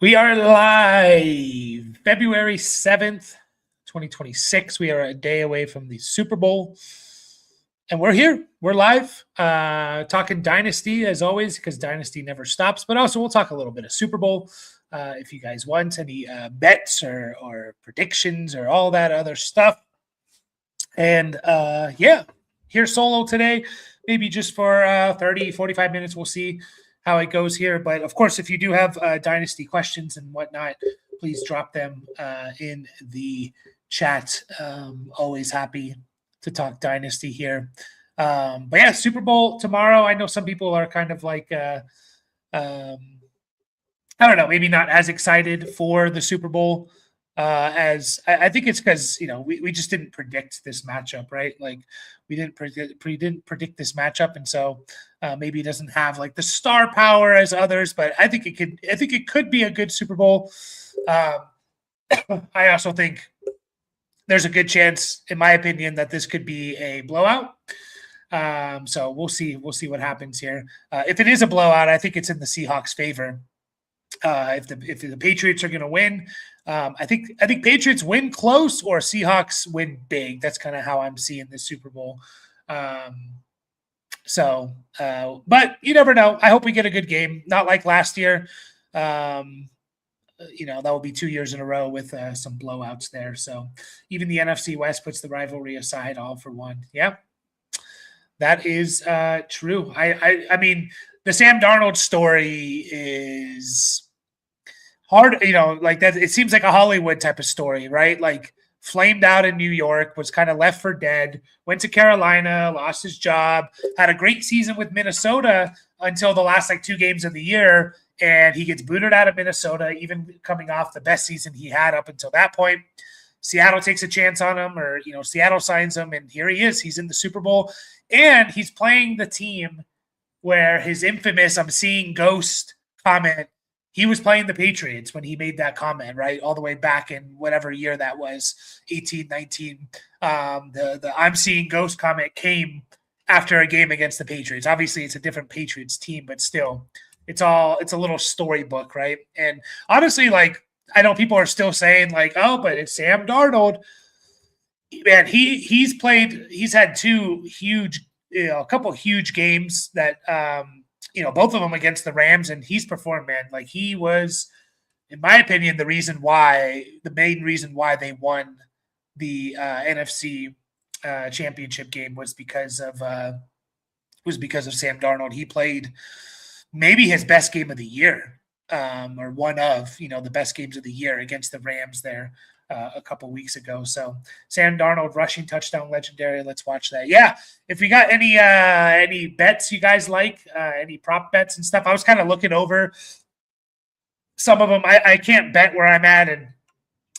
We are live February 7th, 2026. We are a day away from the Super Bowl. And we're here. We're live talking Dynasty as always, because Dynasty never stops. But also we'll talk a little bit of Super Bowl if you guys want any bets or predictions or all that other stuff. And here solo today, maybe just for 30, 45 minutes. We'll see how it goes here. But of course, if you do have Dynasty questions and whatnot, please drop them in the chat. Always happy to talk Dynasty here. But yeah, Super Bowl tomorrow. I know some people are kind of like, I don't know, maybe not as excited for the Super Bowl as I think it's because we just didn't predict this matchup, right? Like we didn't predict this matchup, and so maybe it doesn't have like the star power as others. But I think it could be a good Super Bowl. I also think there's a good chance, in my opinion, that this could be a blowout. So we'll see what happens here. If it is a blowout, I think it's in the Seahawks' favor. If the Patriots are going to win, I think Patriots win close or Seahawks win big. That's kind of how I'm seeing this Super Bowl. But you never know. I hope we get a good game, not like last year. That will be 2 years in a row with some blowouts there. So even the NFC West puts the rivalry aside, all for one. Yeah, that is true. I mean, the Sam Darnold story is hard, like that. It seems like a Hollywood type of story, right? Like flamed out in New York, was kind of left for dead, went to Carolina, lost his job, had a great season with Minnesota until the last 2 games of the year. And he gets booted out of Minnesota, even coming off the best season he had up until that point. Seattle takes a chance on him, or, Seattle signs him, and here he is. He's in the Super Bowl, and he's playing the team where his infamous "I'm seeing ghost" comment, he was playing the Patriots when he made that comment, right? All the way back in whatever year that was, 18, 19. The "I'm seeing ghost" comment came after a game against the Patriots. Obviously, it's a different Patriots team, but still, it's a little storybook, right? And honestly, I know people are still saying oh, but it's Sam Darnold. Man, he's had a couple huge games that both of them against the Rams, and he's performed, man. Like he was, in my opinion, the main reason why they won the NFC championship game was because of Sam Darnold. He played maybe his best game of the year, or one of the best games of the year against the Rams there a couple weeks ago. So Sam Darnold rushing touchdown, legendary. Let's watch that. Yeah, if we got any bets you guys like, any prop bets and stuff, I was kind of looking over some of them. I can't bet where I'm at, and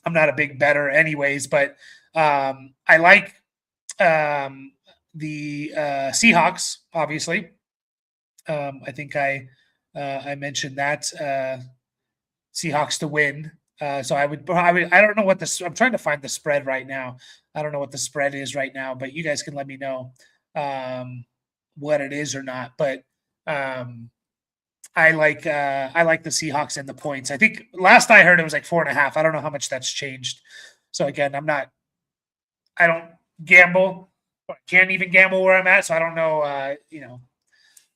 I'm not a big bettor anyways, but I like the Seahawks, obviously. I think I mentioned that Seahawks to win. So I don't know what I'm trying to find the spread right now. I don't know what the spread is right now, but you guys can let me know what it is or not. But I like the Seahawks and the points. I think last I heard it was 4.5. I don't know how much that's changed. So again, I don't gamble. I can't even gamble where I'm at, so I don't know.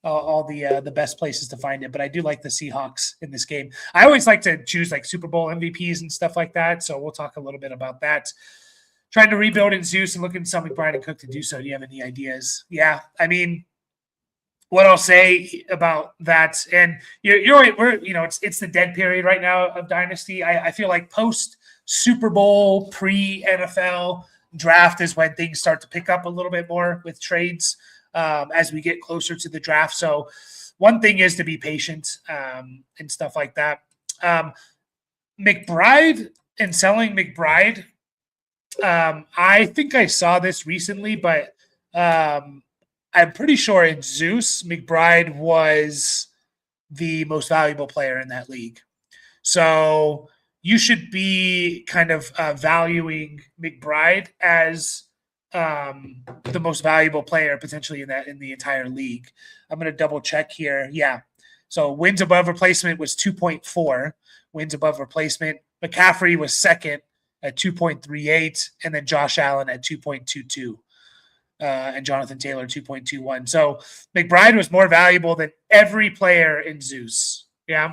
All the best places to find it, but I do like the Seahawks in this game. I always like to choose Super Bowl MVPs and stuff like that, so we'll talk a little bit about that. Trying to rebuild in Zeus and looking to sell McBride and Cook to do so. Do you have any ideas? Yeah, I mean, what I'll say about that, and you're right, it's the dead period right now of Dynasty. I feel like post Super Bowl, pre NFL draft is when things start to pick up a little bit more with trades. As we get closer to the draft. So one thing is to be patient and stuff like that. McBride and selling McBride, I think I saw this recently, but I'm pretty sure in Zeus, McBride was the most valuable player in that league. So you should be kind of valuing McBride as the most valuable player potentially in the entire league. I'm going to double check here. Yeah. So wins above replacement was 2.4, wins above replacement. McCaffrey was second at 2.38, and then Josh Allen at 2.22. And Jonathan Taylor 2.21. So McBride was more valuable than every player in Zeus. Yeah.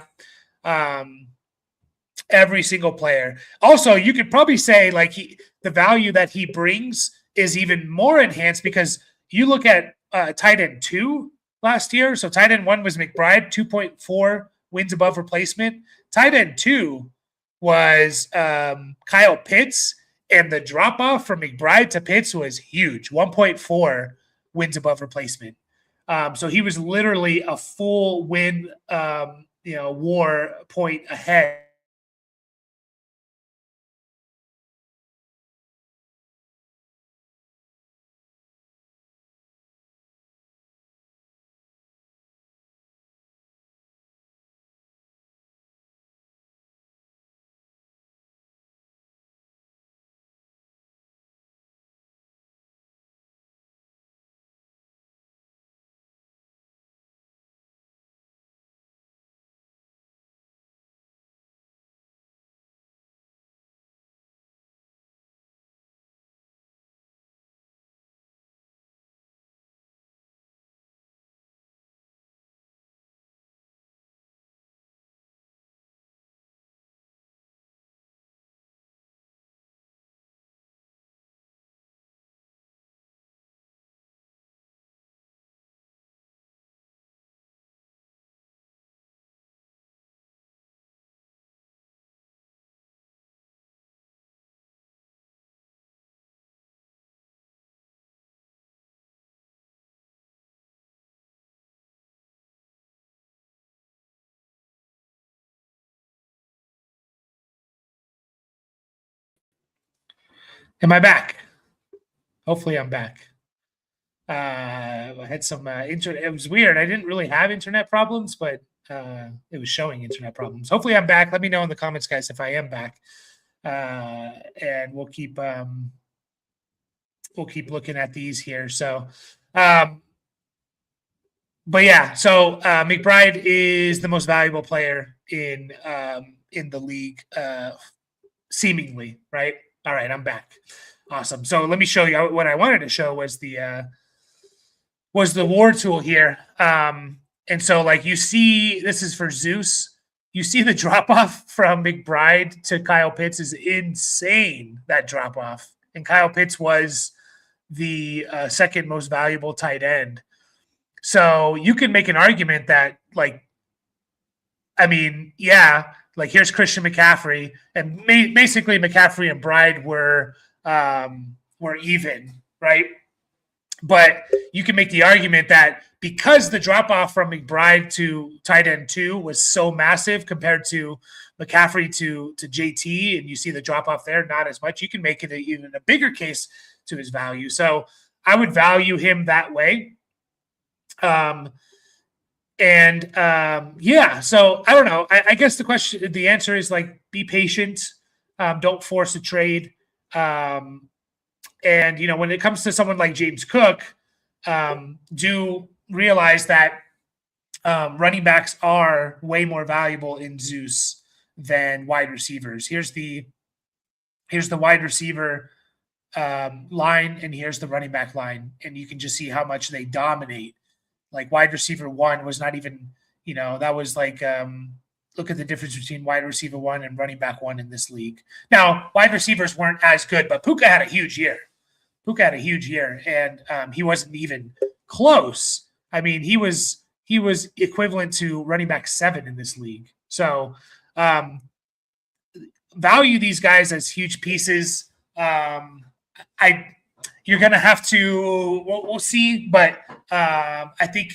Every single player. Also, you could probably say like the value that he brings is even more enhanced because you look at tight end 2 last year. So tight end 1 was McBride, 2.4 wins above replacement. Tight end 2 was Kyle Pitts. And the drop-off from McBride to Pitts was huge, 1.4 wins above replacement. So he was literally a full win, war point ahead. Am I back? Hopefully I'm back. I had some internet. It was weird. I didn't really have internet problems, but it was showing internet problems. Hopefully I'm back. Let me know in the comments, guys, if I am back. And we'll keep looking at these here. So, but yeah, so McBride is the most valuable player in the league, seemingly, right? All right, I'm back. Awesome. So let me show you what I wanted to show was the war tool here. And so like you see, this is for Zeus. You see the drop off from McBride to Kyle Pitts is insane. That drop off, and Kyle Pitts was the second most valuable tight end. So you can make an argument that like, I mean, yeah, like here's Christian McCaffrey, and basically McCaffrey and Bride were even, right? But you can make the argument that because the drop off from McBride to tight end 2 was so massive compared to McCaffrey to JT, and you see the drop off there, not as much, you can make it even a bigger case to his value. So I would value him that way. Yeah, so I don't know. I guess the answer is like, be patient. Don't force a trade. And, when it comes to someone like James Cook, do realize that running backs are way more valuable in Zeus than wide receivers. Here's the wide receiver line, and here's the running back line. And you can just see how much they dominate. Like wide receiver 1 was not even, that was like, look at the difference between wide receiver 1 and running back 1 in this league. Now, wide receivers weren't as good, but Puka had a huge year. And he wasn't even close. I mean, he was equivalent to running back 7 in this league. So value these guys as huge pieces. You're going to have to, we'll see, but I think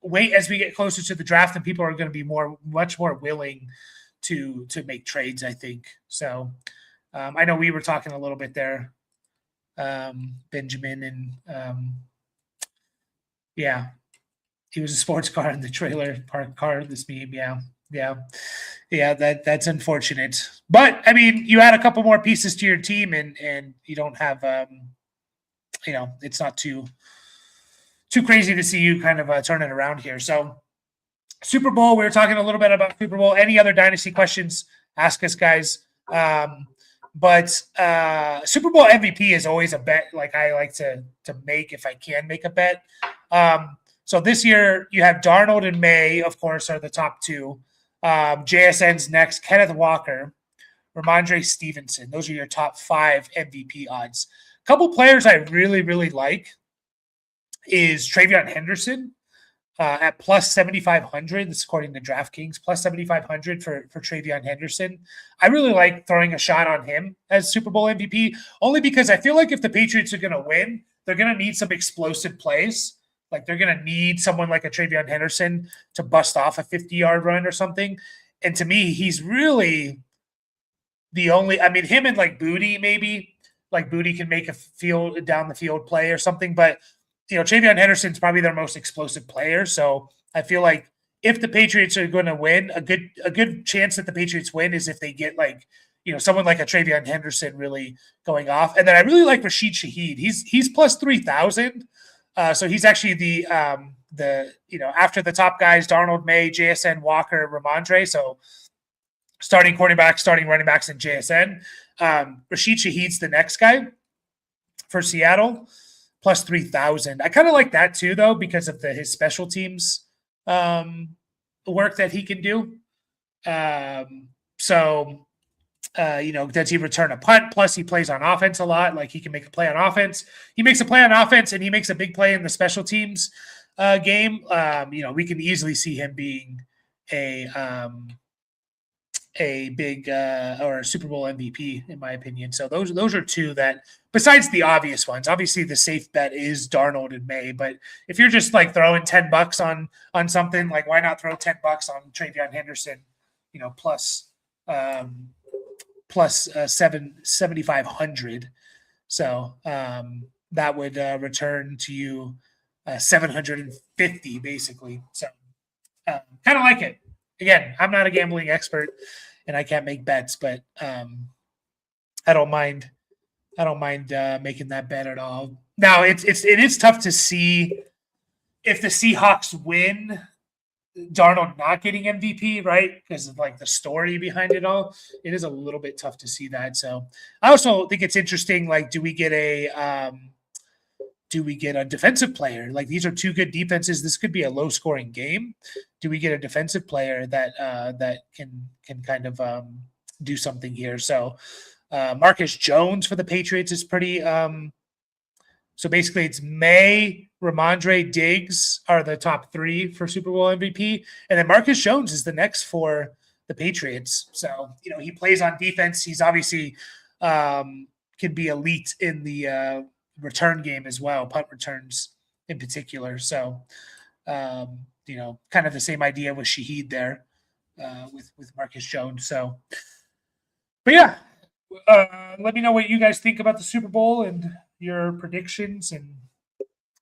wait as we get closer to the draft, and people are going to be much more willing to make trades, I think. So I know we were talking a little bit there, Benjamin, and yeah, he was a sports car in the trailer park car, this meme. Yeah, that's unfortunate. But I mean, you add a couple more pieces to your team, and you don't have, it's not too crazy to see you kind of turn it around here. So Super Bowl, we were talking a little bit about Super Bowl. Any other Dynasty questions Ask us, guys. But Super Bowl MVP is always a bet. Like I like to make if I can make a bet. So this year you have Darnold and May, of course, are the top two. JSN's next. Kenneth Walker, Ramondre Stevenson. Those are your top 5 MVP odds. A couple players I really, really like is Travion Henderson at plus 7,500. This is according to DraftKings, plus 7,500 for Travion Henderson. I really like throwing a shot on him as Super Bowl MVP, only because I feel like if the Patriots are going to win, they're going to need some explosive plays. Like they're going to need someone like a Travion Henderson to bust off a 50-yard run or something. And to me, he's really the only, I mean, him and like Booty, maybe like Booty can make a field down the field play or something. But, you know, Travion Henderson's probably their most explosive player. So I feel like if the Patriots are going to win, a good chance that the Patriots win is if they get like, you know, someone like a Travion Henderson really going off. And then I really like Rashid Shaheed. He's plus 3,000. So he's actually the you know, after the top guys, Darnold, May, JSN, Walker, Ramondre. So starting quarterback, starting running backs in JSN. Rashid Shaheed's the next guy for Seattle, plus 3,000. I kind of like that too, though, because of his special teams work that he can do. You know, does he return a punt? Plus, he plays on offense a lot. Like he can make a play on offense. He makes a play on offense, and he makes a big play in the special teams game. You know, we can easily see him being a big or a Super Bowl MVP, in my opinion. So those are two that, besides the obvious ones, obviously the safe bet is Darnold and May. But if you're just like throwing $10 on something, like why not throw $10 on Travion Henderson? You know, plus 7,500. So that would return to you 750 basically. So kind of like it. Again, I'm not a gambling expert and I can't make bets, but I don't mind making that bet at all. Now it is tough to see if the Seahawks win, Darnold not getting MVP, right? Because of like the story behind it all. It is a little bit tough to see that. So I also think it's interesting. Like, do we get a defensive player? Like these are two good defenses. This could be a low scoring game. Do we get a defensive player that can kind of do something here? So Marcus Jones for the Patriots is pretty. So basically, it's May, Ramondre, Diggs are the top 3 for Super Bowl MVP, and then Marcus Jones is the next for the Patriots. So you know he plays on defense. He's obviously can be elite in the return game as well, punt returns in particular. So you know, kind of the same idea with Shaheed there with Marcus Jones. So, but yeah, let me know what you guys think about the Super Bowl and your predictions, and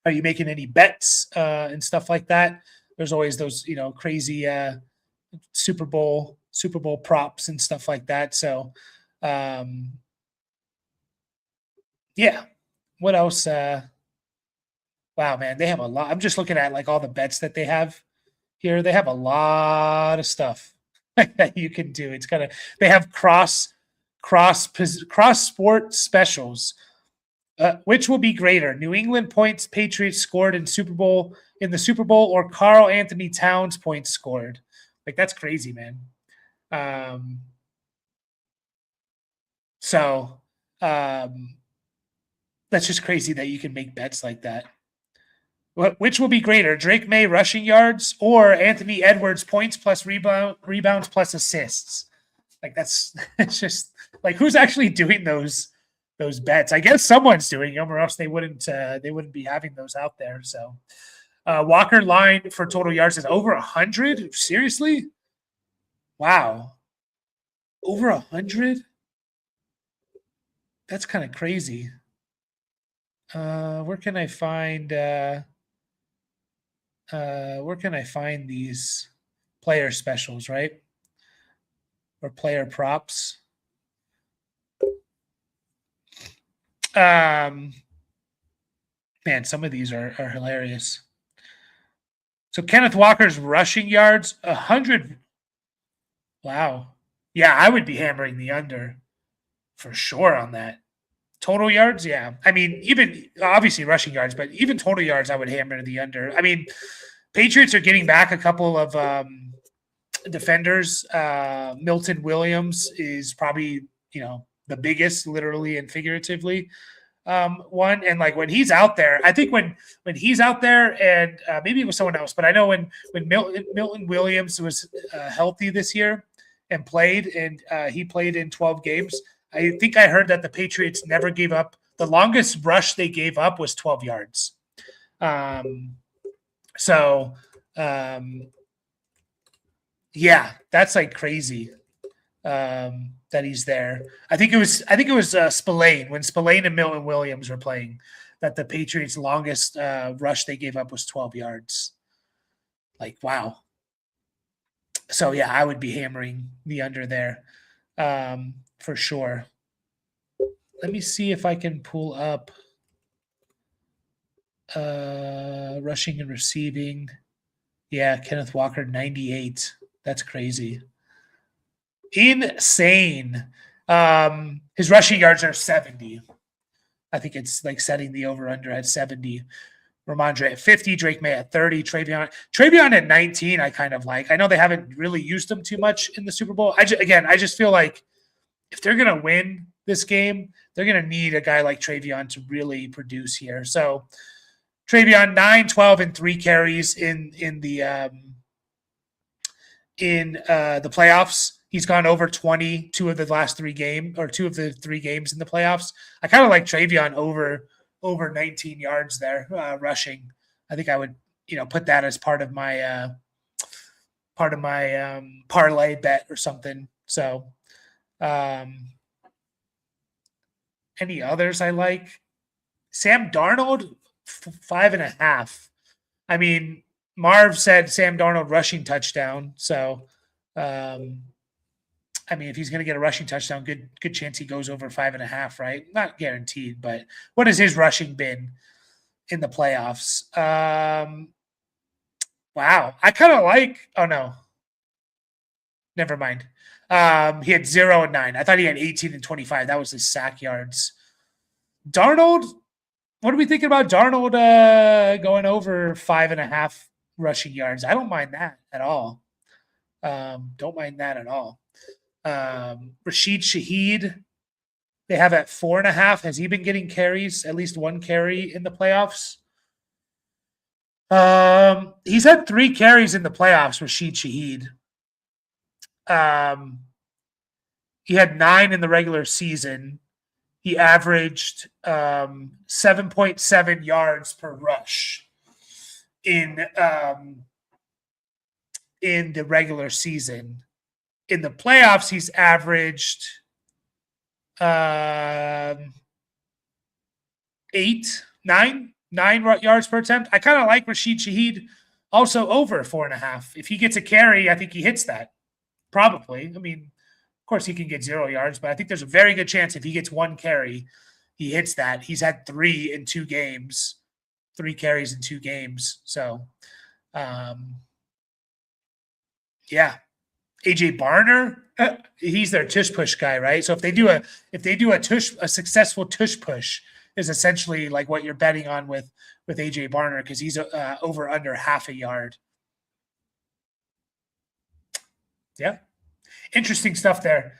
are you making any bets and stuff like that? There's always those, you know, crazy Super Bowl props and stuff like that. So yeah, what else? Wow, man, they have a lot. I'm just looking at like all the bets that they have here. They have a lot of stuff that you can do. It's kind of, they have cross sport specials. Which will be greater, New England points Patriots scored in the Super Bowl, or Karl Anthony Towns points scored? Like that's crazy, man. That's just crazy that you can make bets like that. Which will be greater, Drake May rushing yards or Anthony Edwards points plus rebounds plus assists? Like that's it's just like who's actually doing those bets? I guess someone's doing them, or else they wouldn't be having those out there. So Walker line for total yards is over 100. Seriously? Wow. Over 100? That's kind of crazy. Where can I find these player specials, right? Or player props? Man, some of these are hilarious. So Kenneth Walker's rushing yards, 100. Wow. Yeah, I would be hammering the under for sure on that. Total yards, yeah. I mean, even obviously rushing yards, but even total yards, I would hammer the under. I mean, Patriots are getting back a couple of defenders. Milton Williams is probably the biggest, literally and figuratively, one. And like when he's out there, I think when he's out there, and maybe it was someone else, but I know when Milton Williams was healthy this year and played, and he played in 12 games. I think I heard that the Patriots never gave up. The longest rush they gave up was 12 yards. So, yeah, that's like crazy that he's there. I think it was Spillane, when Spillane and Milton Williams were playing, that the Patriots' longest rush they gave up was 12 yards. Like, wow. So yeah, I would be hammering the under there for sure. Let me see if I can pull up rushing and receiving. Yeah, Kenneth Walker 98. That's crazy. Insane. His rushing yards are 70. I think it's like setting the over-under at 70. Ramondre at 50, Drake May at 30, Travion at 19. I kind of like. I know they haven't really used him too much in the Super Bowl. I just feel like if they're gonna win this game, they're gonna need a guy like Travion to really produce here. So Travion 9, 12, and 3 carries in the playoffs. He's gone over 20 two of the last 3 games, or 2 of the 3 games in the playoffs. I kind of like Travion over 19 yards there rushing. I think I would put that as part of my parlay bet or something. So any others I like? Sam Darnold 5.5. I mean, Marv said Sam Darnold rushing touchdown. So I mean, if he's going to get a rushing touchdown, good chance he goes over 5.5, right? Not guaranteed, but what has his rushing been in the playoffs? Wow. I kind of like, oh no, never mind. He had 0 and 9. I thought he had 18 and 25. That was his sack yards. Darnold, what are we thinking about Darnold going over 5.5 rushing yards? I don't mind that at all. Don't mind that at all. Rashid Shaheed, they have at 4.5. Has he been getting carries? At least 1 carry in the playoffs? He's had 3 carries in the playoffs, Rashid Shaheed. He had 9 in the regular season. He averaged 7.7 yards per rush in the regular season. In the playoffs, he's averaged 9 yards per attempt. I kind of like Rashid Shaheed also over 4.5. If he gets a carry, I think he hits that. Probably. I mean, of course, he can get 0 yards, but I think there's a very good chance if he gets 1 carry, he hits that. He's had 3 in 2 games, 3 carries in 2 games. So, yeah. AJ Barner, he's their tush push guy, right? So if they do a successful tush push is essentially like what you're betting on with AJ Barner, because he's over under half a yard. Yeah, interesting stuff there.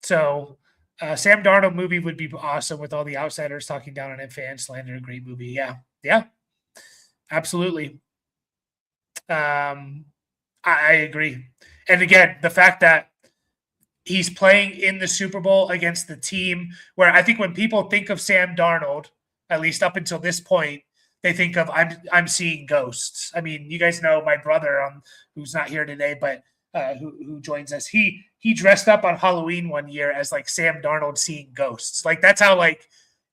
So Sam Darnold movie would be awesome with all the outsiders talking down on him, fan slander. Great movie. Yeah, absolutely. I agree. And again, the fact that he's playing in the Super Bowl against the team where I think when people think of Sam Darnold, at least up until this point, they think of I'm seeing ghosts. I mean, you guys know my brother, who's not here today, but who joins us. He dressed up on Halloween one year as like Sam Darnold seeing ghosts. Like that's how like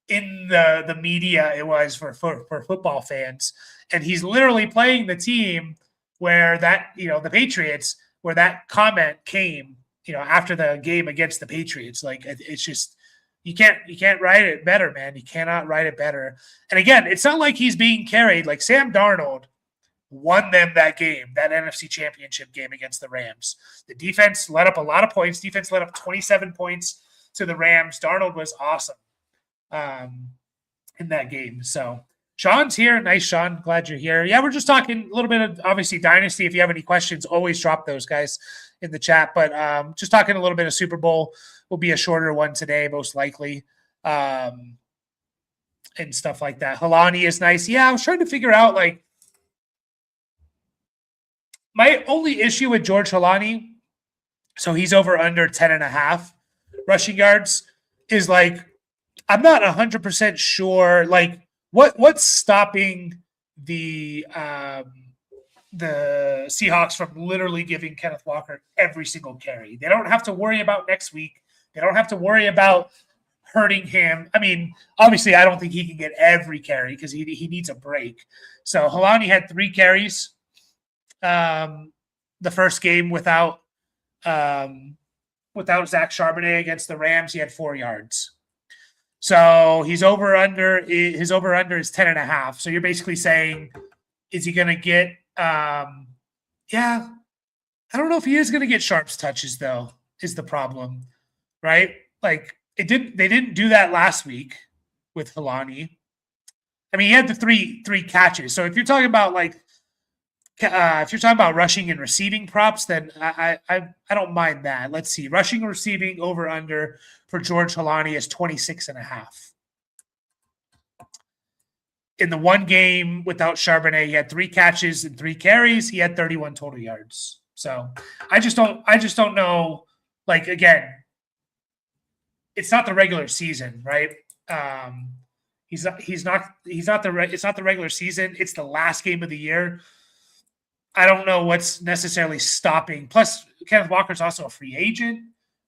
in the media it was for football fans. And he's literally playing the team where that, the Patriots, where that comment came, after the game against the Patriots. Like it's just, you can't write it better, man. You cannot write it better. And again, it's not like he's being carried. Like Sam Darnold won them that game, that NFC Championship game against the Rams. The defense let up a lot of points. Defense let up 27 points to the Rams. Darnold was awesome in that game. So Sean's here. Nice, Sean. Glad you're here. Yeah, we're just talking a little bit of, obviously, Dynasty. If you have any questions, always drop those, guys, in the chat. But just talking a little bit of Super Bowl. Will be a shorter one today, most likely, and stuff like that. Halani is nice. Yeah, I was trying to figure out, like, my only issue with George Halani, so he's over under 10.5 rushing yards, is like, I'm not 100% sure, like, what's stopping the Seahawks from literally giving Kenneth Walker every single carry. They don't have to worry about next week. They don't have to worry about hurting him. I mean, obviously, I don't think he can get every carry because he needs a break. So Halani had 3 carries the first game without Zach Charbonnet against the Rams. He had 4 yards. So his over under is 10.5. So you're basically saying, is he going to get? Yeah, I don't know if he is going to get Sharp's touches though. Is the problem, right? Like they didn't do that last week with Halani. I mean, he had the three catches. So if you're talking about rushing and receiving props, then I don't mind that. Let's see. Rushing and receiving over under for George Halani is 26.5. In the one game without Charbonnet, he had 3 catches and 3 carries. He had 31 total yards. So I just don't know. Like, again, it's not the regular season, right? It's not the regular season. It's the last game of the year. I don't know what's necessarily stopping. Plus, Kenneth Walker's also a free agent.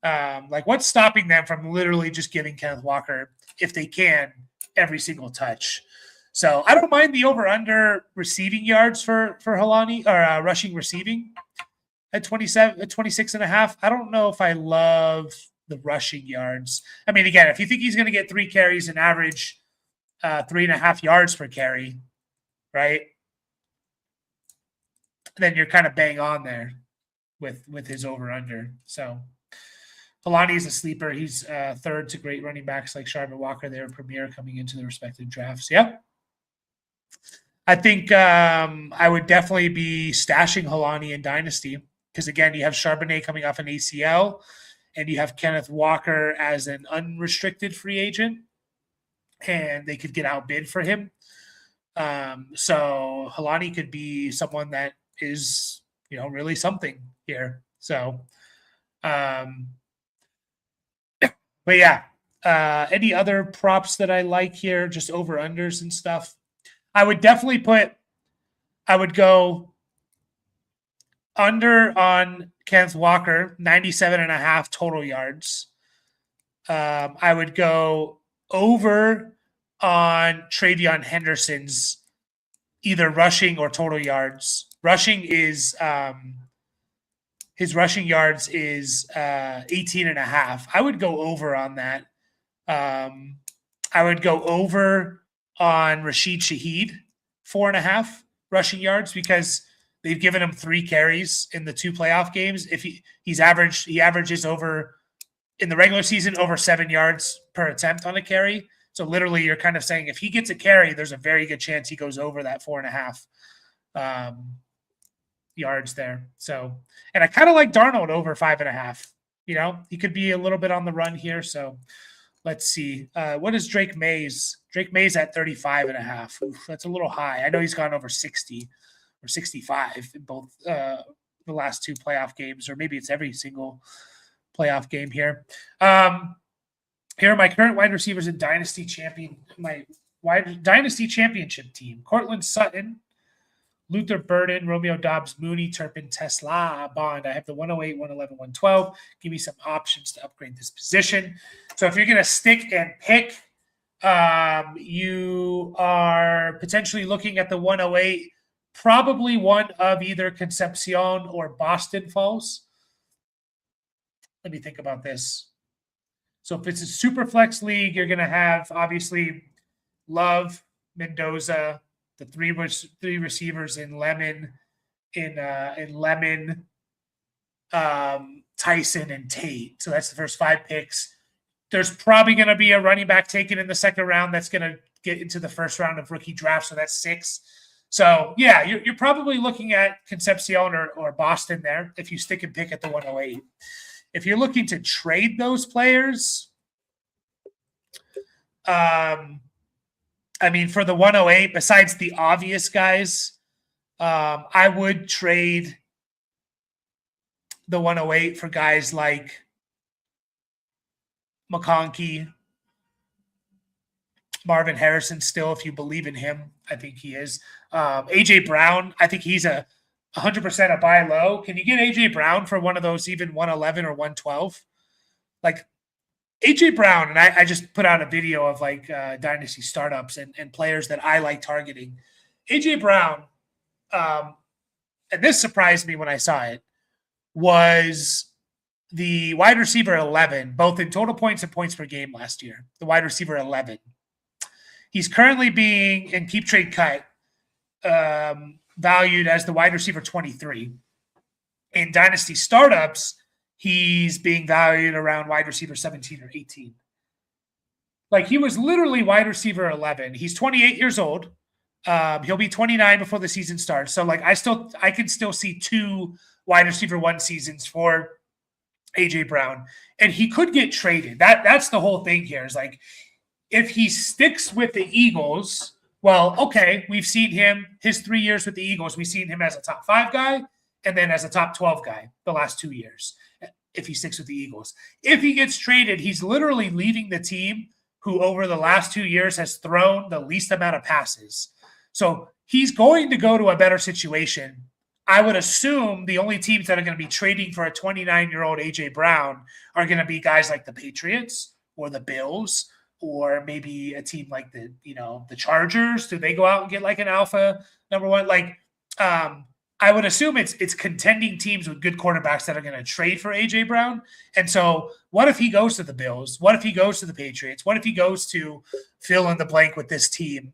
Like, what's stopping them from literally just giving Kenneth Walker, if they can, every single touch? So I don't mind the over-under receiving yards for Halani, or rushing receiving at 26.5. I don't know if I love the rushing yards. I mean, again, if you think he's going to get 3 carries and average 3.5 yards per carry, right? Then you're kind of bang on there with his over-under. So Halani is a sleeper. He's third to great running backs like Charbonnet Walker. They were premier coming into the respective drafts. Yep. I think I would definitely be stashing Halani in Dynasty because, again, you have Charbonnet coming off an ACL and you have Kenneth Walker as an unrestricted free agent, and they could get outbid for him. So Halani could be someone that is, really something here. So, but yeah, any other props that I like here, just over unders and stuff. I would go under on Kenneth Walker, 97.5 total yards. I would go over on Travion Henderson's either rushing or total yards. Rushing is his rushing yards is 18.5. I would go over on that. I would go over on Rashid Shaheed, 4.5 rushing yards, because they've given him 3 carries in the 2 playoff games. If he averages over in the regular season over 7 yards per attempt on a carry. So literally, you're kind of saying if he gets a carry, there's a very good chance he goes over that 4.5 yards there. So, and I kind of like Darnold over 5.5. He could be a little bit on the run here. So let's see. What is Drake Mays? Drake Mays at 35.5. Oof, that's a little high. I know he's gone over 60 or 65 in both the last 2 playoff games, or maybe it's every single playoff game here. Here are my current wide receivers in Dynasty Championship team. Cortland Sutton, Luther Burden, Romeo Dobbs, Mooney, Turpin, Tesla, Bond. I have the 108, 111, 112. Give me some options to upgrade this position. So if you're going to stick and pick, you are potentially looking at the 108, probably one of either Concepcion or Boston Falls. Let me think about this. So if it's a super flex league, you're going to have, obviously, Love, Mendoza, the three receivers in Lemon, Tyson, and Tate. So that's the first 5 picks. There's probably going to be a running back taken in the second round that's going to get into the first round of rookie draft. So that's 6. So, yeah, you're probably looking at Concepcion or Boston there if you stick and pick at the 108. If you're looking to trade those players, I mean, for the 108, besides the obvious guys, I would trade the 108 for guys like McConkey, Marvin Harrison still, if you believe in him. I think he is. A.J. Brown, I think he's 100% a buy low. Can you get A.J. Brown for one of those even 111 or 112? Like A.J. Brown, and I just put out a video of like Dynasty startups and players that I like targeting. A.J. Brown, and this surprised me when I saw it, was the wide receiver 11, both in total points and points per game last year. The wide receiver 11. He's currently being in Keep Trade Cut valued as the wide receiver 23. In Dynasty startups, he's being valued around wide receiver 17 or 18. Like he was literally wide receiver 11. He's 28 years old. He'll be 29 before the season starts. So like I can still see 2 wide receiver 1 seasons for A.J. Brown, and he could get traded. That's the whole thing here is like, if he sticks with the Eagles, well, okay, we've seen him, his 3 years with the Eagles, we've seen him as a top 5 guy and then as a top 12 guy the last 2 years, if he sticks with the Eagles. If he gets traded, he's literally leaving the team who over the last 2 years has thrown the least amount of passes. So he's going to go to a better situation. I would assume the only teams that are going to be trading for a 29-year-old A.J. Brown are going to be guys like the Patriots or the Bills, or maybe a team like the Chargers. Do they go out and get like an alpha number 1? Like, I would assume it's contending teams with good quarterbacks that are going to trade for A.J. Brown. And so what if he goes to the Bills? What if he goes to the Patriots? What if he goes to fill in the blank with this team?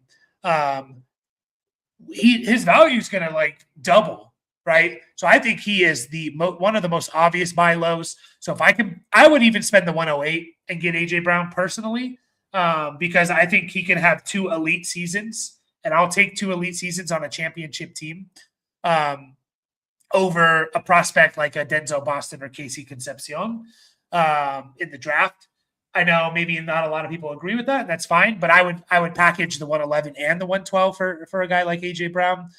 His value is going to like double, right? So I think he is one of the most obvious buy lows. So if I would even spend the 108 and get A.J. Brown personally, because I think he can have 2 elite seasons, and I'll take 2 elite seasons on a championship team over a prospect like a Denzel Boston or Casey Concepcion in the draft. I know maybe not a lot of people agree with that, and that's fine, but I would package the 111 and the 112 for a guy like A.J. Brown.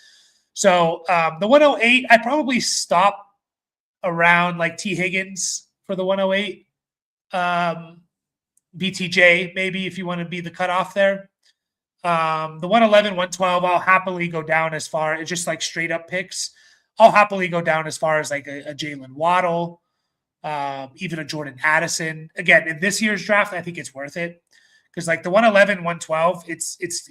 So the 108, I probably stop around like T. Higgins for the 108. BTJ, maybe, if you want to be the cutoff there. The 111, 112, I'll happily go down as far as just like straight up picks. I'll happily go down as far as like a Jalen Waddle, even a Jordan Addison. Again, in this year's draft, I think it's worth it because like the 111, 112, it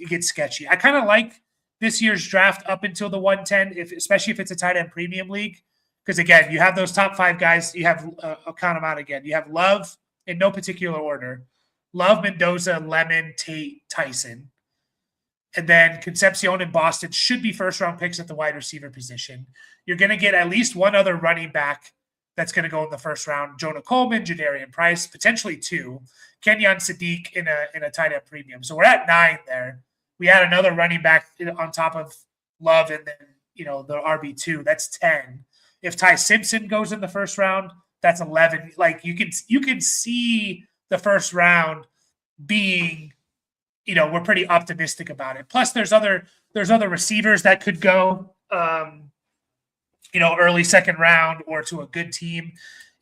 gets sketchy. I kind of like this year's draft up until the 110, especially if it's a tight end premium league. Because again, you have those top 5 guys. You have, I'll count them out again. You have Love in no particular order. Love, Mendoza, Lemon, Tate, Tyson. And then Concepcion and Boston should be first-round picks at the wide receiver position. You're going to get at least one other running back that's going to go in the first round. Jonah Coleman, Jadarian Price, potentially 2. Kenyon Sadiq in a tight end premium. So we're at 9 there. We had another running back on top of Love and then, the RB2. That's 10. If Ty Simpson goes in the first round, that's 11. Like you can see the first round being, we're pretty optimistic about it. Plus there's other receivers that could go, early second round or to a good team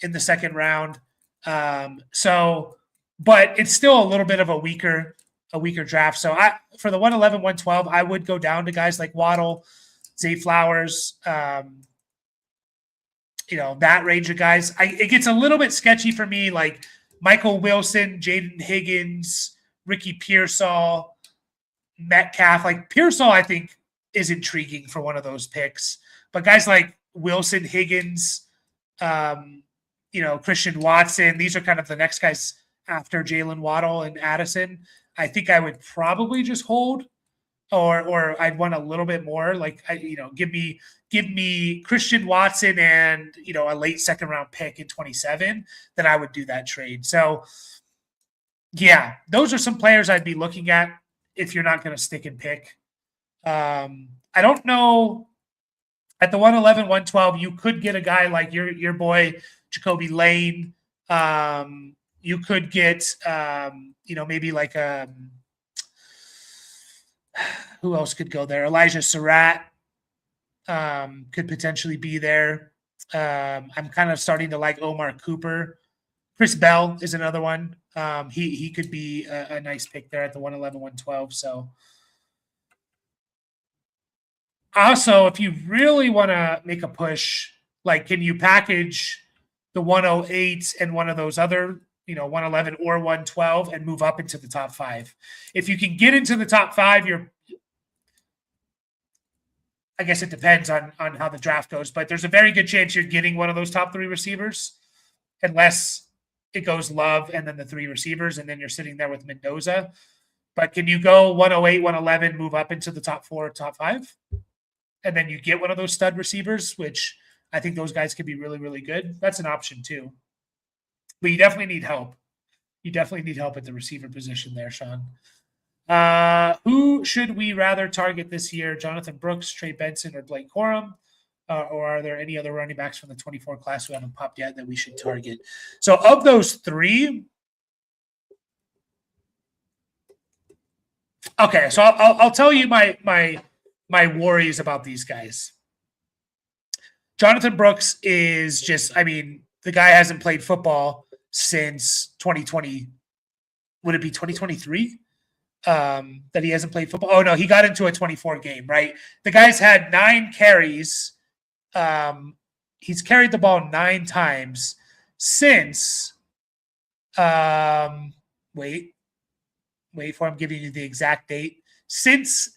in the second round. But it's still a little bit of a weaker draft. So for the 111, 112, I would go down to guys like Waddle, Zay Flowers, that range of guys. It gets a little bit sketchy for me, like Michael Wilson, Jaden Higgins, Ricky Pearsall, Metcalf. Like Pearsall, I think, is intriguing for one of those picks. But guys like Wilson, Higgins, Christian Watson, these are kind of the next guys after Jalen Waddle and Addison. I think I would probably just hold or I'd want a little bit more. Like give me Christian Watson and a late second round pick in 27, then I would do that trade. So yeah, those are some players I'd be looking at if you're not going to stick and pick. I don't know. At the 111, 112, you could get a guy like your boy Jacoby Lane. You could get maybe like who else could go there? Elijah Surratt could potentially be there. I'm kind of starting to like Omar Cooper. Chris Bell is another one. He could be a nice pick there at the 111, 112. So also, if you really want to make a push, like can you package the 108 and one of those other 111 or 112 and move up into the top 5? If you can get into the top 5, I guess it depends on how the draft goes, but there's a very good chance you're getting one of those top 3 receivers, unless it goes Love and then the 3 receivers, and then you're sitting there with Mendoza. But can you go 108, 111, move up into the top 4, top 5? And then you get one of those stud receivers, which I think those guys could be really, really good. That's an option too. But you definitely need help. You definitely need help at the receiver position there, Sean. Who should we rather target this year? Jonathan Brooks, Trey Benson, or Blake Corum? Or are there any other running backs from the 24 class who haven't popped yet that we should target? So of those 3, okay, so I'll tell you my worries about these guys. Jonathan Brooks is just, the guy hasn't played football since 2020. Would it be 2023 that he hasn't played football? Oh, no, he got into a 24 game, right? The guy's had 9 carries. He's carried the ball 9 times since, wait for I'm giving you the exact date. Since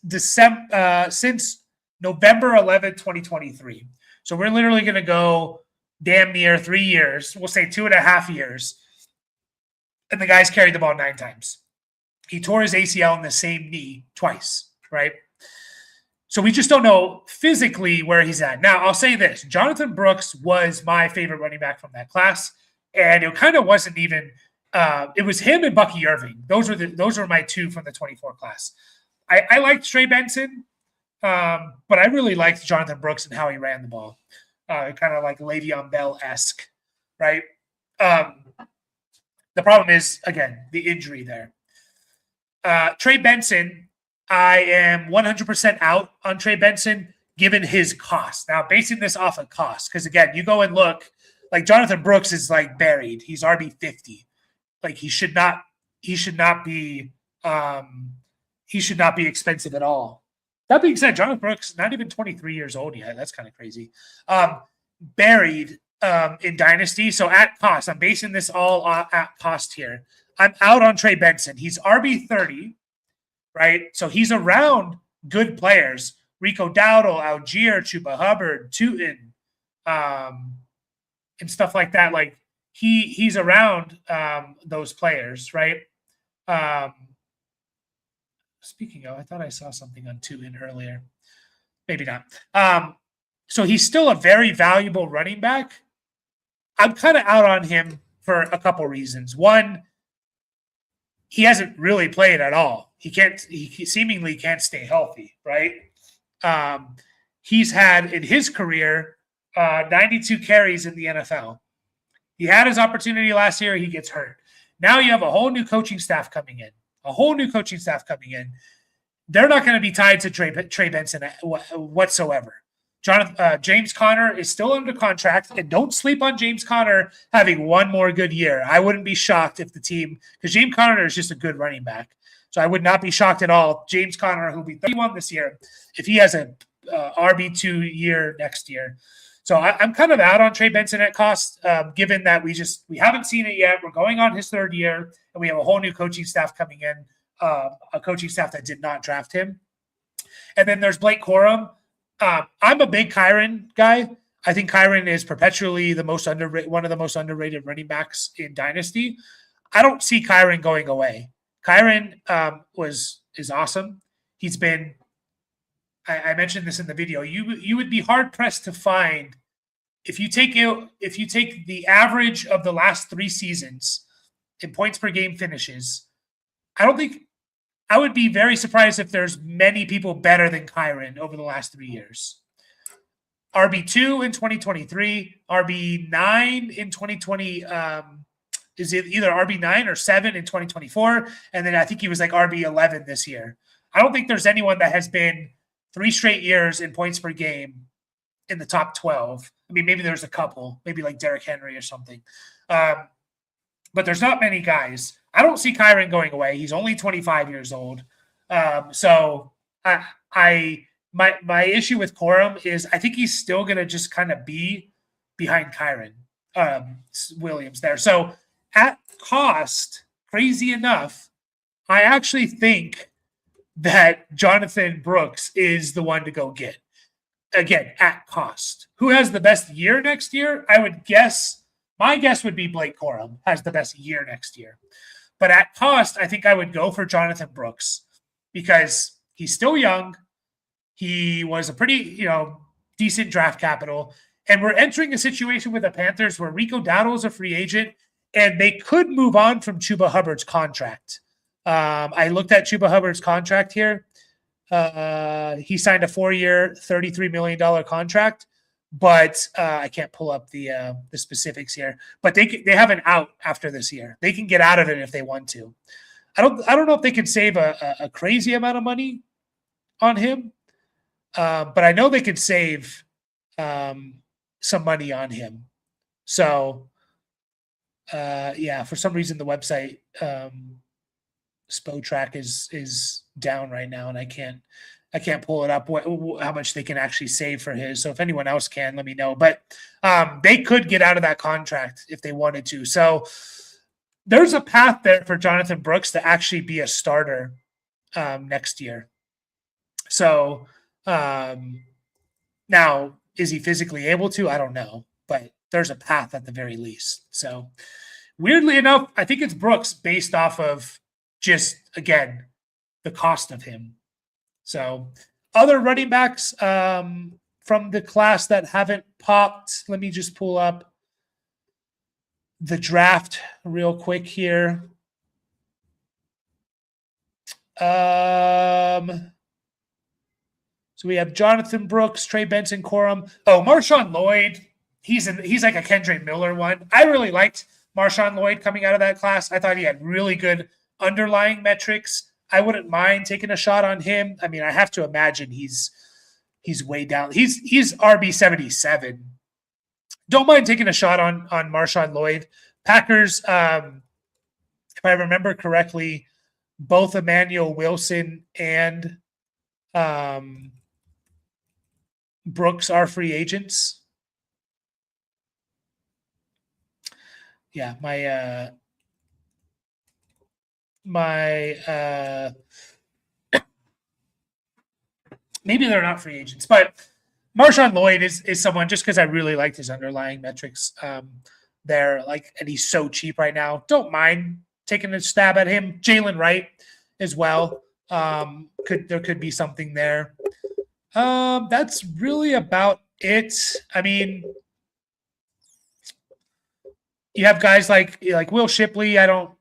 November 11, 2023. So we're literally going to go damn near 3 years. We'll say 2.5 years. And the guy's carried the ball 9 times. He tore his ACL in the same knee twice, right? So we just don't know physically where he's at. Now, I'll say this. Jonathan Brooks was my favorite running back from that class. And it kind of wasn't even it was him and Bucky Irving. Those were my 2 from the 24 class. I liked Trey Benson, but I really liked Jonathan Brooks and how he ran the ball. Kind of like Le'Veon Bell-esque, right? The problem is, again, the injury there. Trey Benson, I am 100% out on Trey Benson given his cost. Now, basing this off of cost, because again, you go and look, like Jonathan Brooks is like buried. He's RB 50. Like he should not be expensive at all. That being said, Jonathan Brooks not even 23 years old yet. That's kind of crazy. Buried in Dynasty. So at cost, I'm basing this all at cost here. I'm out on Trey Benson. He's RB 30, right? So he's around good players. Rico Dowdle, Algier, Chuba Hubbard, Tootin, and stuff like that. Like he's around those players, right? Speaking of, I thought I saw something on Tootin earlier. Maybe not. So he's still a very valuable running back. I'm kind of out on him for a couple reasons. One, he hasn't really played at all. He seemingly can't stay healthy, right? He's had in his career 92 carries in the NFL. He had his opportunity last year. He gets hurt. Now you have a whole new coaching staff coming in. They're not going to be tied to Trey Benson whatsoever. James Conner is still under contract, and don't sleep on James Conner having one more good year. I wouldn't be shocked if the team, because James Conner is just a good running back. So I would not be shocked at all. James Conner, who'll be 31 this year, if he has a RB2 year next year. So I'm kind of out on Trey Benson at cost, given that we haven't seen it yet. We're going on his 3rd year, and we have a whole new coaching staff coming in, a coaching staff that did not draft him. And then there's Blake Corum. I'm a big Kyren guy. I think Kyren is perpetually one of the most underrated running backs in Dynasty. I don't see Kyren going away. Kyren is awesome. he's been. I mentioned this in the video. You would be hard pressed to find if you take the average of the last 3 seasons in points per game finishes. I would be very surprised if there's many people better than Kyron over the last 3 years. RB2 in 2023, RB9 in 2020. Is it either RB9 or 7 in 2024? And then I think he was like RB11 this year. I don't think there's anyone that has been 3 straight years in points per game in the top 12. I mean, maybe there's a couple, maybe like Derrick Henry or something. But there's not many guys. I don't see Kyron going away. He's only 25 years old. So my issue with Corum is I think he's still going to just kind of be behind Kyron Williams there. So at cost, crazy enough, I actually think that Jonathan Brooks is the one to go get. Again, at cost. Who has the best year next year? I would guess, my guess would be Blake Corum has the best year next year. But at cost, I think I would go for Jonathan Brooks because he's still young. He was a pretty, decent draft capital. And we're entering a situation with the Panthers where Rico Dowdle is a free agent and they could move on from Chuba Hubbard's contract. I looked at Chuba Hubbard's contract here. He signed a 4-year, $33 million contract, but I can't pull up the specifics here. But they have an out after this year. They can get out of it if they want to. I don't know if they can save a crazy amount of money on him, but I know they could save some money on him. So, for some reason the website Spotrac is down right now, and I can't pull it up how much they can actually save for his. So if anyone else can, let me know. But they could get out of that contract if they wanted to. So there's a path there for Jonathan Brooks to actually be a starter next year. So now, is he physically able to? I don't know, but there's a path at the very least. So weirdly enough, I think it's Brooks based off of just, again, the cost of him. So other running backs from the class that haven't popped, let me just pull up the draft real quick here. So we have Jonathan Brooks, Trey Benson, Corum. Oh, Marshawn Lloyd. He's like a Kendre Miller one. I really liked Marshawn Lloyd coming out of that class. I thought he had really good underlying metrics. I wouldn't mind taking a shot on him. I mean, I have to imagine he's way down. He's RB77. Don't mind taking a shot on Marshawn Lloyd. Packers, if I remember correctly, both Emmanuel Wilson and Brooks are free agents. Yeah, maybe they're not free agents, but Marshawn Lloyd is someone, just because I really liked his underlying metrics there, and he's so cheap right now. Don't mind taking a stab at him. Jalen Wright as well. There could be something there. That's really about it. I mean, you have guys like Will Shipley. I don't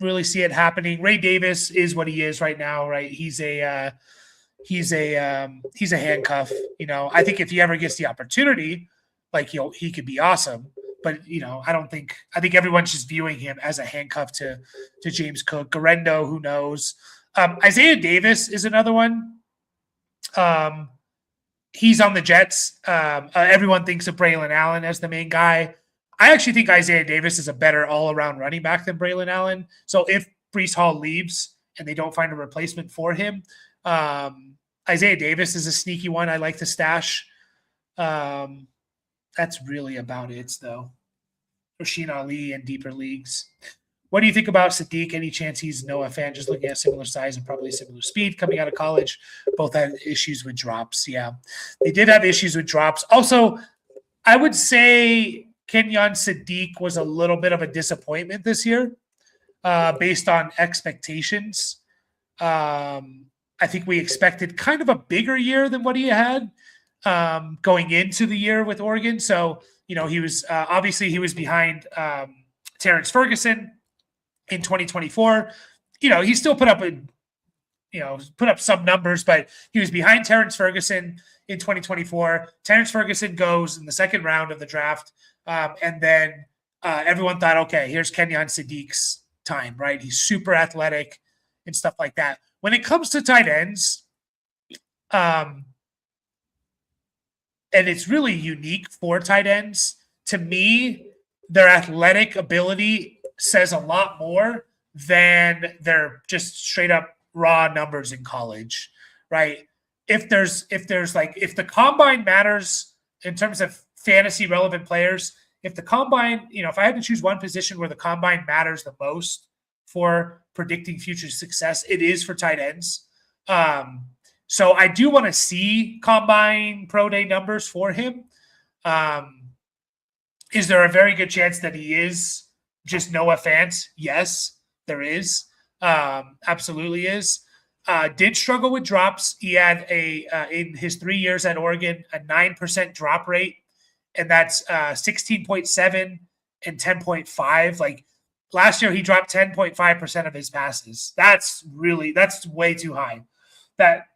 really see it happening. Ray Davis is what he is right now, right? He's a handcuff. I think if he ever gets the opportunity, he could be awesome. But I think everyone's just viewing him as a handcuff to James Cook. Garendo, who knows? Isaiah Davis is another one. He's on the Jets. Everyone thinks of Braylon Allen as the main guy. I actually think Isaiah Davis is a better all-around running back than Braylon Allen. So if Breece Hall leaves and they don't find a replacement for him, Isaiah Davis is a sneaky one I like to stash. That's really about it, though. Rasheen Ali in deeper leagues. What do you think about Sadiq? Any chance he's Noah fan? Just looking at similar size and probably similar speed coming out of college. Both had issues with drops. Yeah, they did have issues with drops. Also, I would say Kenyon Sadiq was a little bit of a disappointment this year based on expectations. I think we expected kind of a bigger year than what he had going into the year with Oregon. So, he was obviously he was behind Terrence Ferguson in 2024. He still put up some numbers, but he was behind Terrence Ferguson in 2024. Terrence Ferguson goes in the second round of the draft. And then everyone thought, okay, here's Kenyon Sadiq's time, right? He's super athletic and stuff like that. When it comes to tight ends, and it's really unique for tight ends, to me, their athletic ability says a lot more than their just straight up raw numbers in college, right? If the combine matters in terms of fantasy relevant players, if the combine, if I had to choose one position where the combine matters the most for predicting future success, it is for tight ends. So I do want to see combine pro day numbers for him. Is there a very good chance that he is just Noah Fant? Yes, there is. Absolutely is. Did struggle with drops. He had in his 3 years at Oregon, a 9% drop rate, and that's 16.7 and 10.5. Like last year, he dropped 10.5% of his passes. That's way too high. That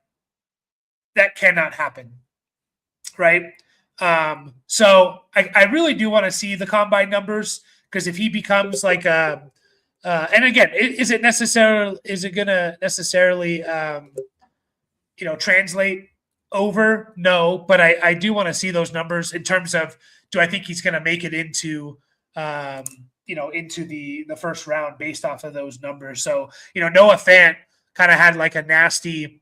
cannot happen, right? So I really do want to see the combine numbers, because if he becomes like a and again, is it going to necessarily translate over? No, but I do want to see those numbers in terms of, do I think he's going to make it into into the first round based off of those numbers? So Noah Fant kind of had like a nasty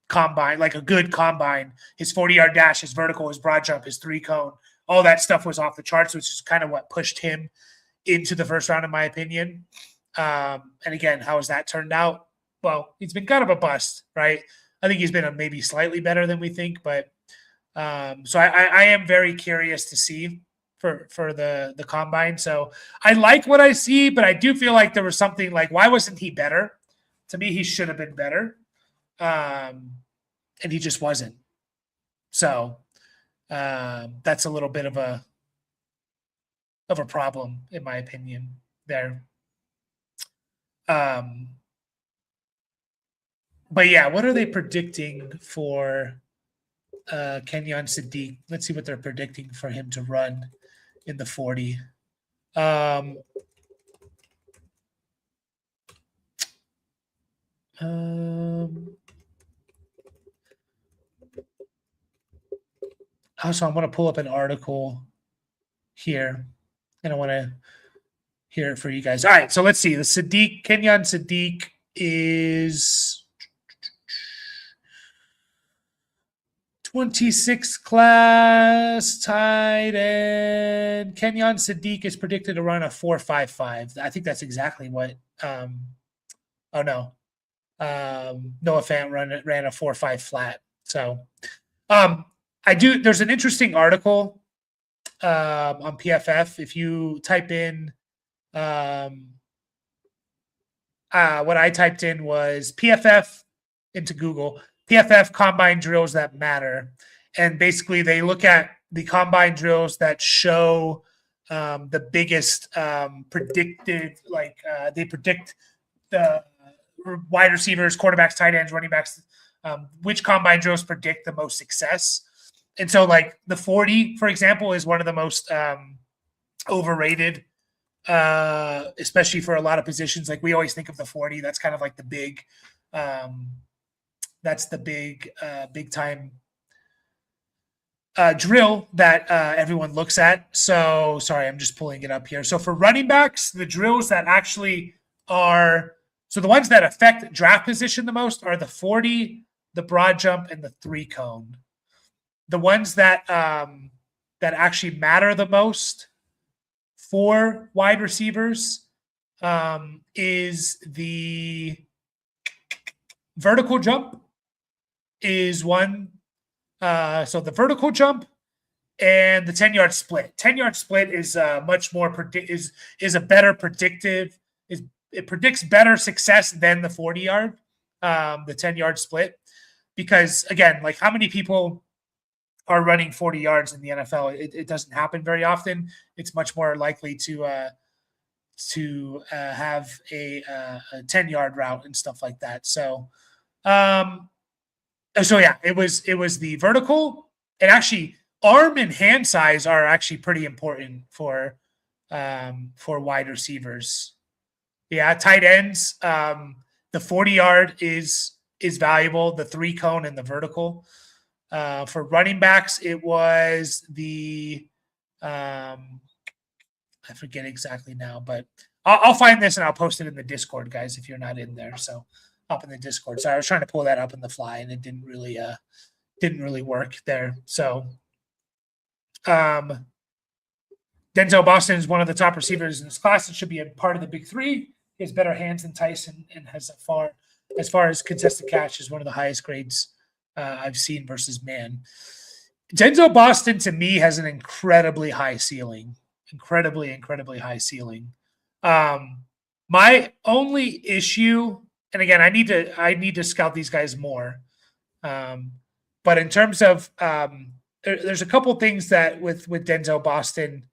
combine, like a good combine. His 40-yard dash, his vertical, his broad jump, his 3-cone, all that stuff was off the charts, which is kind of what pushed him into the first round, in my opinion. And again, how has that turned out? Well, he's been kind of a bust, right? I think he's been maybe slightly better than we think, but so I am very curious to see for the combine. So I like what I see, but I do feel like there was something like, why wasn't he better? To me, he should have been better. And he just wasn't. So that's a little bit of a problem, in my opinion, there. But yeah, what are they predicting for Kenyon Sadiq? Let's see what they're predicting for him to run in the 40. Also, I'm going to pull up an article here, and I want to hear it for you guys. All right, so let's see. The Kenyon Sadiq is 26 class tight end. Kenyon Sadiq is predicted to run a 4.55. I think that's exactly what. Noah Fant ran a 4.5 flat. So, there's an interesting article on PFF. If you type in, what I typed in was PFF into Google, PFF combine drills that matter. And basically they look at the combine drills that show the biggest predicted, they predict the wide receivers, quarterbacks, tight ends, running backs, which combine drills predict the most success. And so like the 40, for example, is one of the most overrated, especially for a lot of positions. Like we always think of the 40. That's kind of like the big, big time drill that everyone looks at. So sorry, I'm just pulling it up here. So for running backs, the drills that actually are, so the ones that affect draft position the most are the 40, the broad jump, and the 3-cone. The ones that actually matter the most for wide receivers is the vertical jump is one. So the vertical jump and the 10-yard split. 10-yard split is much more is a better predictive. It predicts better success than the 40-yard. the 10-yard split, because again, like how many people are running 40 yards in the NFL? It doesn't happen very often. It's much more likely to have a 10-yard route and stuff like that. So, yeah, it was the vertical, and actually arm and hand size are actually pretty important for wide receivers. Yeah, tight ends. The 40-yard is valuable. The 3-cone and the vertical. For running backs, it was the I forget exactly now, but I'll find this and I'll post it in the Discord, guys, if you're not in there. So up in the Discord. So I was trying to pull that up in the fly, and it didn't really work there. So Denzel Boston is one of the top receivers in this class and should be a part of the big three. He has better hands than Tyson and has as far as contested catch, is one of the highest grades I've seen versus man. Denzel Boston, to me, has an incredibly high ceiling. Incredibly high ceiling. My only issue, and again, I need to scout these guys more. But in terms of there's a couple things that with Denzel Boston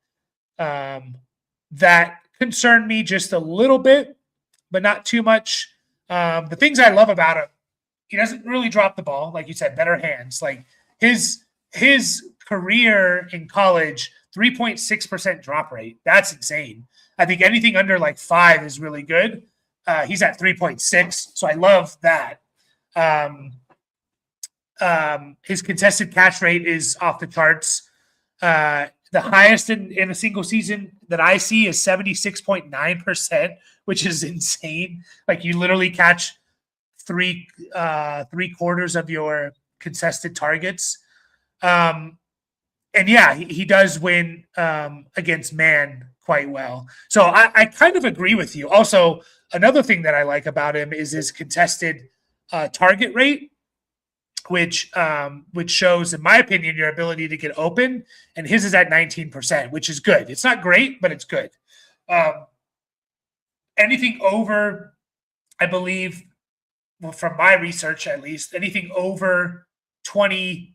that concern me just a little bit, but not too much. The things I love about him, he doesn't really drop the ball, like you said, better hands. Like his career in college, 3.6% drop rate. That's insane. I think anything under like 5 is really good. He's at 3.6, so I love that. His contested catch rate is off the charts. The highest in a single season that I see is 76.9%, which is insane. Like you literally catch three quarters of your contested targets. And yeah, he does win against man quite well. So I kind of agree with you. Also, another thing that I like about him is his contested target rate, which shows, in my opinion, your ability to get open. And his is at 19%, which is good. It's not great, but it's good. Anything over, I believe, well, from my research at least, anything over 22%,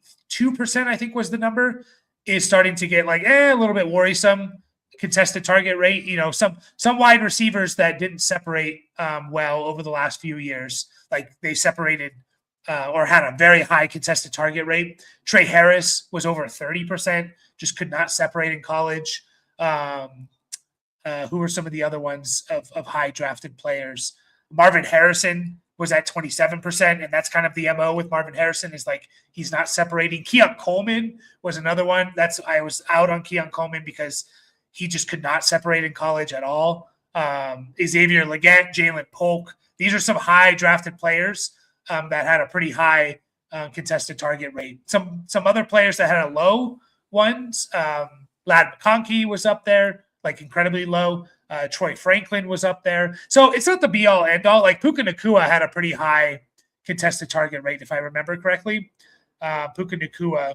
I think was the number, is starting to get like a little bit worrisome. Contested target rate, some wide receivers that didn't separate well over the last few years, like they separated or had a very high contested target rate. Trey Harris was over 30%, just could not separate in college. Who were some of the other ones of high drafted players? Marvin Harrison was at 27%, and that's kind of the MO with Marvin Harrison, is like he's not separating. Keon Coleman was another one. I was out on Keon Coleman because he just could not separate in college at all. Xavier Legette, Jalen Polk, these are some high drafted players that had a pretty high contested target rate. Some other players that had a low ones, Lad McConkey was up there, like incredibly low. Troy Franklin was up there. So it's not the be-all, end-all. Like Puka Nacua had a pretty high contested target rate, if I remember correctly. Puka Nacua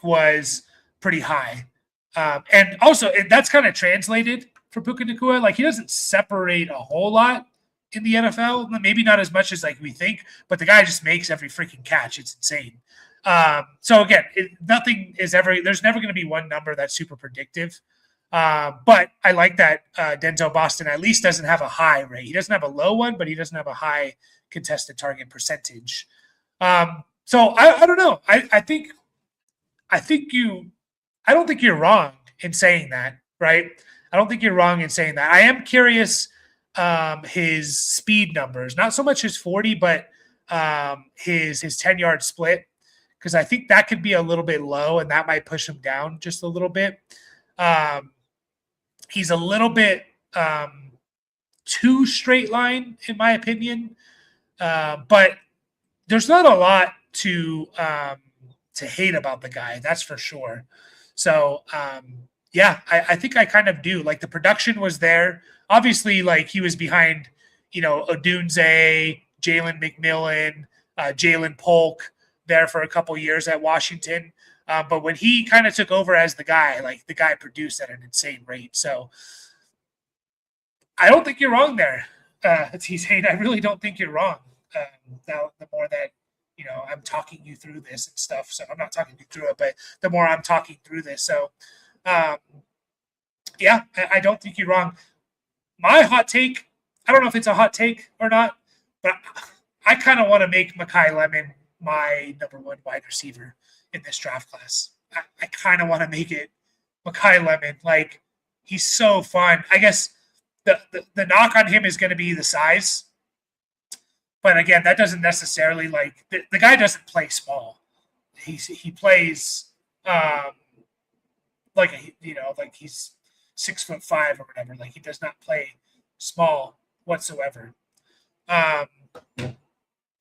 was pretty high. And also, that's kind of translated for Puka Nacua. Like, he doesn't separate a whole lot in the NFL. Maybe not as much as like we think, but the guy just makes every freaking catch. It's insane. So again, there's never going to be one number that's super predictive. But I like that Denzel Boston at least doesn't have a high rate. He doesn't have a low one, but he doesn't have a high contested target percentage. So I don't know. I don't think you're wrong in saying that, right? I don't think you're wrong in saying that. I am curious his speed numbers, not so much his 40, but his 10-yard split, because I think that could be a little bit low, and that might push him down just a little bit. He's a little bit too straight line, in my opinion, but there's not a lot to hate about the guy. That's for sure. So, yeah, I think I kind of do. Like, the production was there. Obviously, like, he was behind, Odunze, Jalen McMillan, Jalen Polk there for a couple years at Washington. But when he kind of took over as the guy, like, the guy produced at an insane rate. So I don't think you're wrong there, T-Zane. I really don't think you're wrong. Now, the more that I'm talking you through this and stuff. So I'm not talking you through it, but the more I'm talking through this. So, um, yeah, I don't think you're wrong. My hot take, I don't know if it's a hot take or not, but I kind of want to make Mekhi Lemon my number one wide receiver in this draft class. I kind of want to make it Mekhi Lemon. Like, he's so fun. I guess the knock on him is going to be the size. But again, that doesn't necessarily the guy doesn't play small. He plays like he's 6'5" or whatever. Like, he does not play small whatsoever. But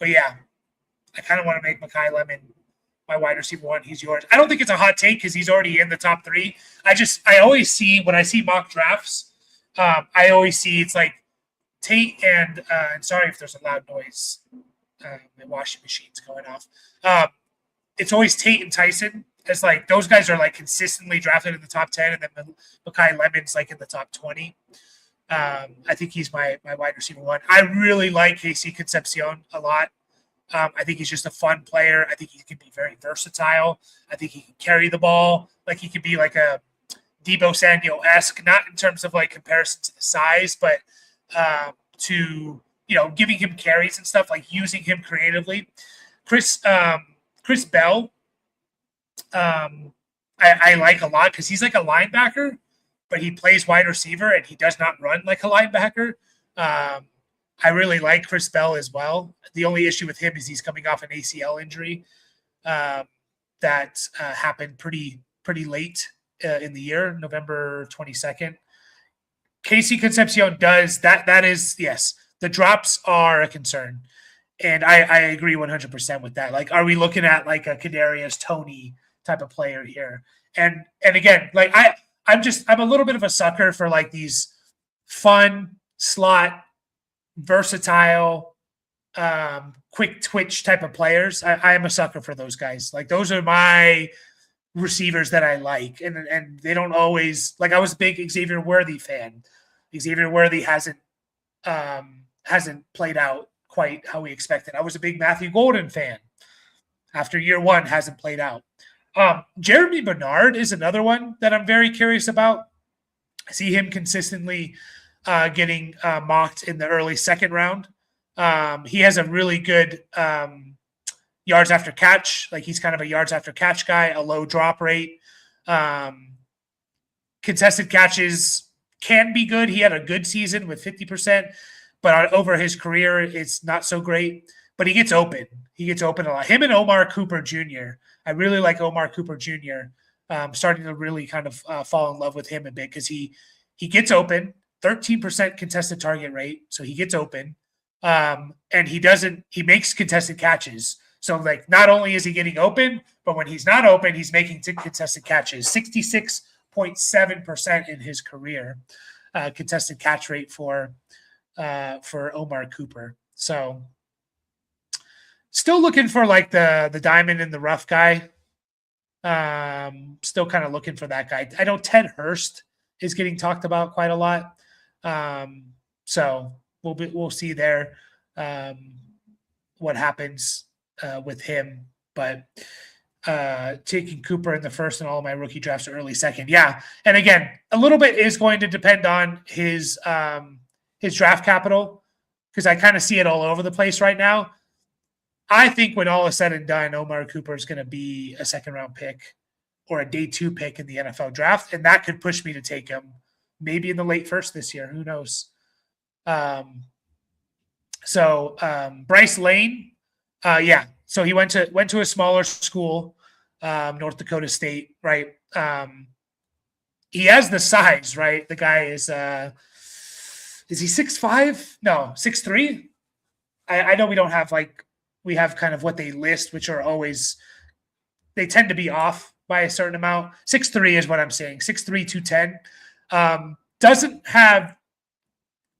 yeah, I kind of want to make Mekhi Lemon my wide receiver one. He's yours. I don't think it's a hot take because he's already in the top 3. I always see when I see mock drafts, I always see it's like Tate and sorry if there's a loud noise. The washing machine's going off. It's always Tate and Tyson. It's like those guys are like consistently drafted in the top 10, and then Mekhi Lemon's like in the top 20. I think he's my wide receiver one. I really like Casey Concepcion a lot. I think he's just a fun player. I think he can be very versatile. I think he can carry the ball. Like, he could be like a Deebo Samuel-esque, not in terms of like comparison to the size, but to giving him carries and stuff, like using him creatively. Chris Bell, I like a lot because he's like a linebacker, but he plays wide receiver and he does not run like a linebacker. I really like Chris Bell as well. The only issue with him is he's coming off an ACL injury that happened pretty late in the year, November 22nd. Casey Concepcion does that. That is, yes, the drops are a concern. And I agree 100% with that. Like, are we looking at like a Kadarius Toney type of player here? And again, like I'm a little bit of a sucker for like these fun slot, versatile, quick twitch type of players. I am a sucker for those guys. Like, those are my receivers that I like, and they don't always, like, I was a big Xavier Worthy fan. Xavier Worthy hasn't played out quite how we expected. I was a big Matthew Golden fan. After year one, hasn't played out. Jeremy Bernard is another one that I'm very curious about. I see him consistently getting mocked in the early second round. He has a really good yards after catch. Like, he's kind of a yards after catch guy, a low drop rate. Contested catches can be good. He had a good season with 50%, but over his career, it's not so great. But he gets open. He gets open a lot. Him and Omar Cooper Jr. I really like Omar Cooper Jr. Starting to really kind of fall in love with him a bit because he gets open, 13% contested target rate. So he gets open. And he makes contested catches. So, like, not only is he getting open, but when he's not open, he's making contested catches. 66.7% in his career, contested catch rate for Omar Cooper. So, still looking for like the diamond in the rough guy. Still kind of looking for that guy. I know Ted Hurst is getting talked about quite a lot. So we'll see there what happens with him. But taking Cooper in the first and all of my rookie drafts early second. Yeah. And again, a little bit is going to depend on his draft capital, because I kind of see it all over the place right now. I think when all is said and done, Omar Cooper is going to be a second-round pick or a day 2 pick in the NFL draft, and that could push me to take him maybe in the late first this year. Who knows? Bryce Lane, yeah. So he went to a smaller school, North Dakota State, right? He has the size, right? The guy is he 6'5"? No, 6'3"? I know we don't have we have kind of what they list, which are always, they tend to be off by a certain amount. 6'3" is what I'm saying. 6'3", 210. Doesn't have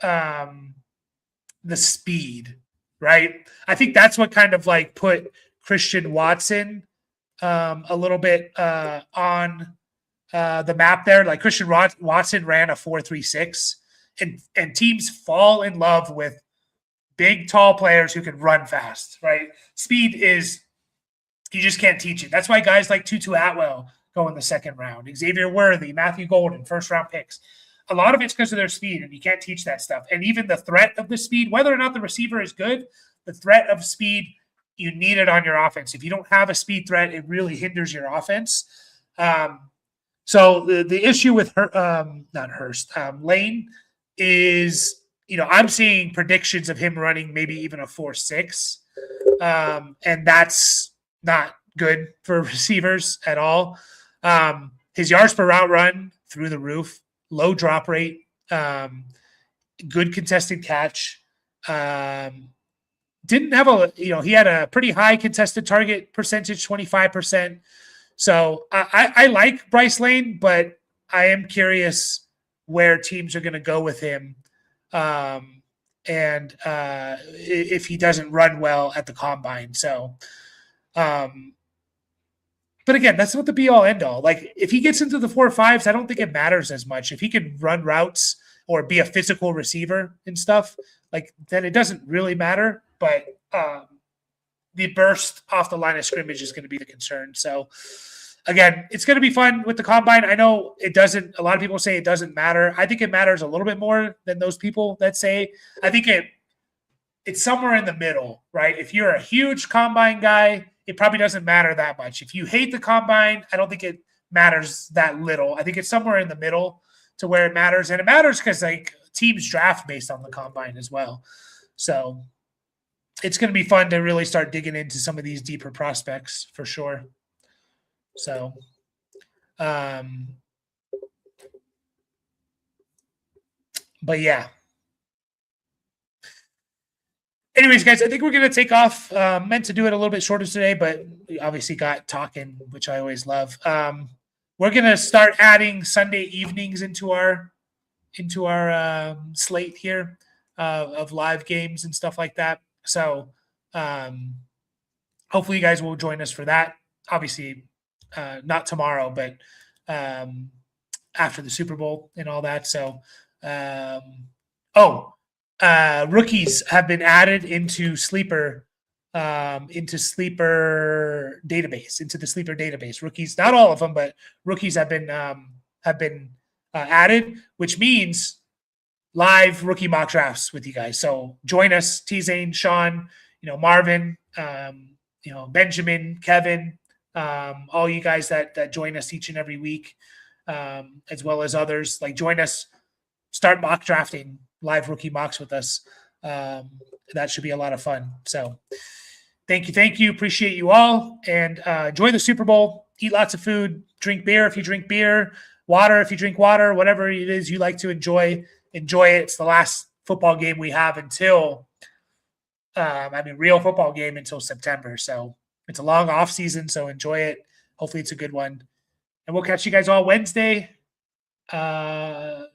the speed, right? I think that's what kind of like put Christian Watson a little bit on the map there. Like, Christian Watson ran a 4.36, and teams fall in love with big, tall players who can run fast, right? Speed is, you just can't teach it. That's why guys like Tutu Atwell go in the second round. Xavier Worthy, Matthew Golden, first round picks. A lot of it's because of their speed, and you can't teach that stuff. And even the threat of the speed, whether or not the receiver is good, the threat of speed, you need it on your offense. If you don't have a speed threat, it really hinders your offense. So the issue with Lane is, I'm seeing predictions of him running maybe even a 4.6, and that's not good for receivers at all. His yards per route run through the roof, low drop rate, good contested catch. Didn't have he had a pretty high contested target percentage, 25%. So I like Bryce Lane, but I am curious where teams are going to go with him. And if he doesn't run well at the combine. So, but again, that's not the be all end all. Like if he gets into the 4.5s, I don't think it matters as much. If he can run routes or be a physical receiver and stuff, like then it doesn't really matter. But the burst off the line of scrimmage is going to be the concern. So again, it's going to be fun with the combine. I know it doesn't, a lot of people say it doesn't matter. I think it matters a little bit more than those people that say. I think it's somewhere in the middle, right? If you're a huge combine guy, it probably doesn't matter that much. If you hate the combine, I don't think it matters that little. I think it's somewhere in the middle to where it matters. And it matters because like teams draft based on the combine as well. So it's going to be fun to really start digging into some of these deeper prospects for sure. So, but yeah. Anyways, guys, I think we're going to take off. Meant to do it a little bit shorter today, but we obviously got talking, which I always love. We're going to start adding Sunday evenings into our slate here of live games and stuff like that. So hopefully you guys will join us for that. Obviously, not tomorrow, but after the Super Bowl and all that. So, rookies have been added into Sleeper database. Rookies, not all of them, but rookies have been added, which means live rookie mock drafts with you guys. So join us, T-Zane, Sean, Marvin, Benjamin, Kevin, all you guys that join us each and every week, as well as others. Like join us, start mock drafting live rookie mocks with us. That should be a lot of fun. So thank you. Appreciate you all. And enjoy the Super Bowl. Eat lots of food. Drink beer if you drink beer. Water if you drink water. Whatever it is you like to enjoy it. It's the last football game we have until real football game until September. So it's a long off season, so enjoy it. Hopefully it's a good one. And we'll catch you guys all Wednesday the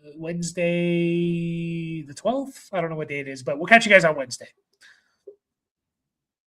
12th. I don't know what day it is, but we'll catch you guys on Wednesday.